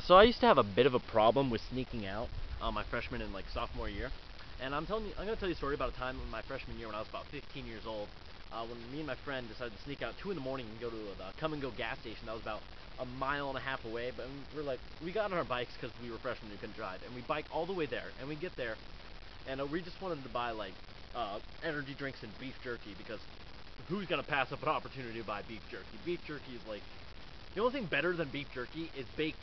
So I used to have a bit of a problem with sneaking out my freshman and like sophomore year, and I'm gonna tell you a story about a time in my freshman year when I was about 15 years old, when me and my friend decided to sneak out 2 in the morning and go to the Come and Go gas station that was about a mile and a half away. But we got on our bikes because we were freshmen and couldn't drive, and we bike all the way there, and we get there, and we just wanted to buy like energy drinks and beef jerky because who's gonna pass up an opportunity to buy beef jerky? Beef jerky is like the only thing better than beef jerky is bacon.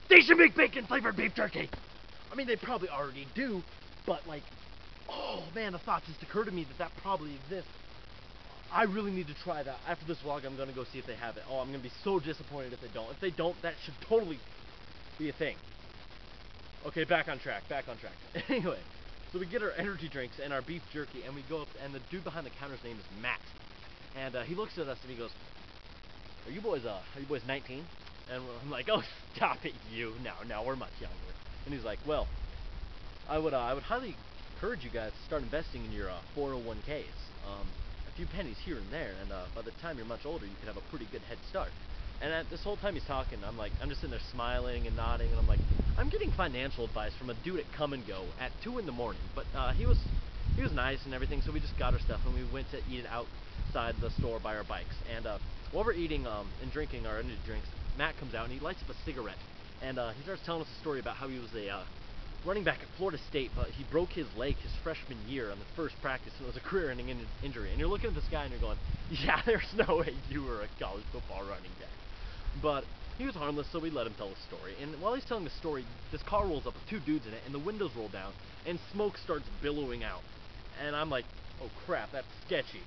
They should make bacon flavored beef jerky. I mean, they probably already do, but like, oh man, the thought just occurred to me that probably exists. I really need to try that. After this vlog, I'm gonna go see if they have it. Oh, I'm gonna be so disappointed if they don't. If they don't, that should totally be a thing. Okay, back on track. Anyway, so we get our energy drinks and our beef jerky, and we go up, and the dude behind the counter's name is Matt, and he looks at us and he goes, Are you boys 19? And I'm like, oh, stop it, you. No, we're much younger. And he's like, well, I would highly encourage you guys to start investing in your 401ks. A few pennies here and there, and by the time you're much older, you could have a pretty good head start. And this whole time he's talking, I'm just sitting there smiling and nodding, and I'm like, I'm getting financial advice from a dude at Come and Go at 2 in the morning. But he was nice and everything, so we just got our stuff and we went to eat it outside the store by our bikes. And while we're eating and drinking our energy drinks, Matt comes out and he lights up a cigarette, and he starts telling us a story about how he was a running back at Florida State, but he broke his leg his freshman year on the first practice, and it was a career-ending injury. And you're looking at this guy and you're going, yeah, there's no way you were a college football running back. But he was harmless, so we let him tell the story. And while he's telling the story, this car rolls up with 2 dudes in it, and the windows roll down, and smoke starts billowing out. And I'm like, oh crap, that's sketchy.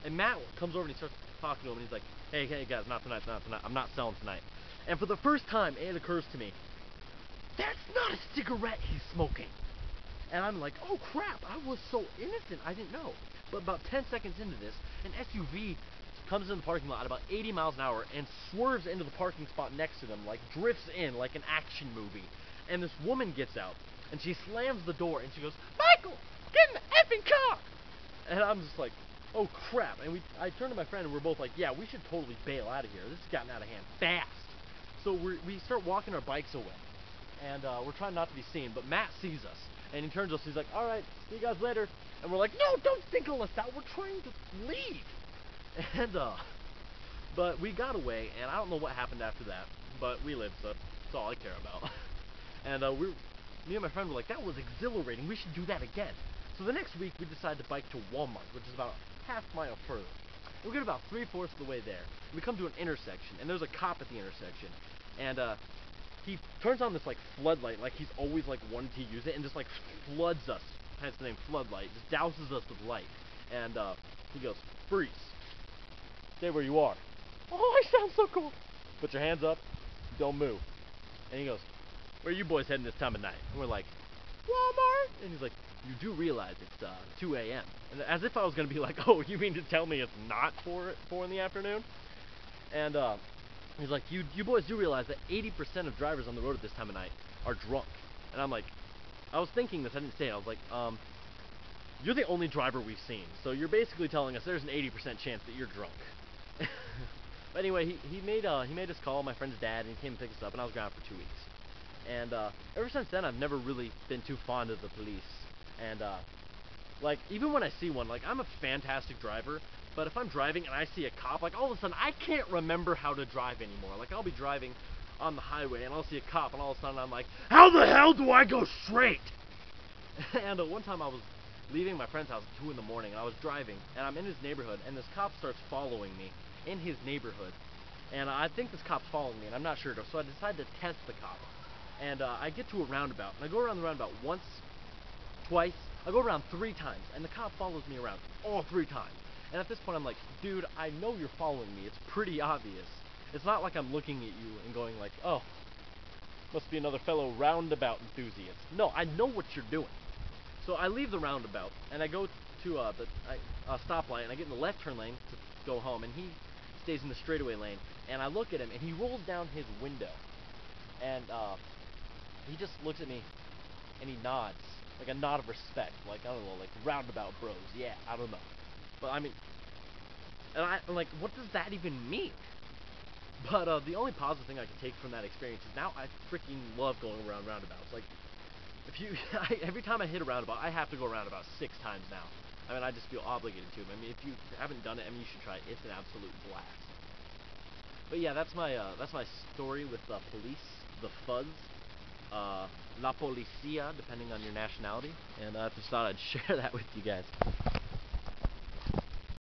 And Matt comes over and he starts talking to him, and he's like, hey guys, not tonight, I'm not selling tonight. And for the first time, it occurs to me, that's not a cigarette he's smoking. And I'm like, oh crap, I was so innocent, I didn't know. But about 10 seconds into this, an SUV comes in the parking lot at about 80 miles an hour and swerves into the parking spot next to them, like drifts in like an action movie. And this woman gets out, and she slams the door, and she goes, Michael, get in the effing car! And I'm just like, oh crap. And I turned to my friend and we're both like, yeah, we should totally bail out of here. This has gotten out of hand fast. So we start walking our bikes away, and we're trying not to be seen, but Matt sees us, and he turns to us, he's like, alright, see you guys later. And we're like, no, don't single us out, we're trying to leave. And but we got away, and I don't know what happened after that, but we lived, so that's all I care about. And me and my friend were like, that was exhilarating, we should do that again. So the next week, we decided to bike to Walmart, which is about a half mile further. We get about 3/4 of the way there. We come to an intersection, and there's a cop at the intersection. And he turns on this like floodlight, like he's always like wanted to use it, and just like floods us. Hence the name floodlight. Just douses us with light. And he goes, freeze. Stay where you are. Oh, I sound so cool. Put your hands up. Don't move. And he goes, where are you boys heading this time of night? And we're like, Walmart. And he's like, you do realize it's 2 a.m. And as if I was going to be like, oh, you mean to tell me it's not 4 in the afternoon? And he's like, you boys do realize that 80% of drivers on the road at this time of night are drunk. And I'm like, I was thinking this, I didn't say it. I was like, you're the only driver we've seen. So you're basically telling us there's an 80% chance that you're drunk. But anyway, he made us call my friend's dad, and he came and picked us up, and I was gone for 2 weeks. And ever since then, I've never really been too fond of the police. And like, even when I see one, like, I'm a fantastic driver, but if I'm driving and I see a cop, like, all of a sudden, I can't remember how to drive anymore. Like, I'll be driving on the highway, and I'll see a cop, and all of a sudden, I'm like, how the hell do I go straight? And one time, I was leaving my friend's house at 2 in the morning, and I was driving, and I'm in his neighborhood, and this cop starts following me in his neighborhood. And I think this cop's following me, and I'm not sure, so I decide to test the cop. And I get to a roundabout, and I go around the roundabout once, twice, I go around 3 times, and the cop follows me around all 3 times. And at this point, I'm like, dude, I know you're following me. It's pretty obvious. It's not like I'm looking at you and going like, oh, must be another fellow roundabout enthusiast. No, I know what you're doing. So I leave the roundabout, and I go to a stoplight, and I get in the left turn lane to go home, and he stays in the straightaway lane. And I look at him, and he rolls down his window, and he just looks at me, and he nods, like a nod of respect, like, I don't know, like roundabout bros, yeah, I don't know. But I mean, and I'm like, what does that even mean? But the only positive thing I can take from that experience is now I freaking love going around roundabouts. Like, if you, every time I hit a roundabout, I have to go around about 6 times now. I mean, I just feel obligated to. I mean, if you haven't done it, I mean, you should try it. It's an absolute blast. But yeah, that's my story with the police, the Fuzz, la policía, depending on your nationality. And I just thought I'd share that with you guys.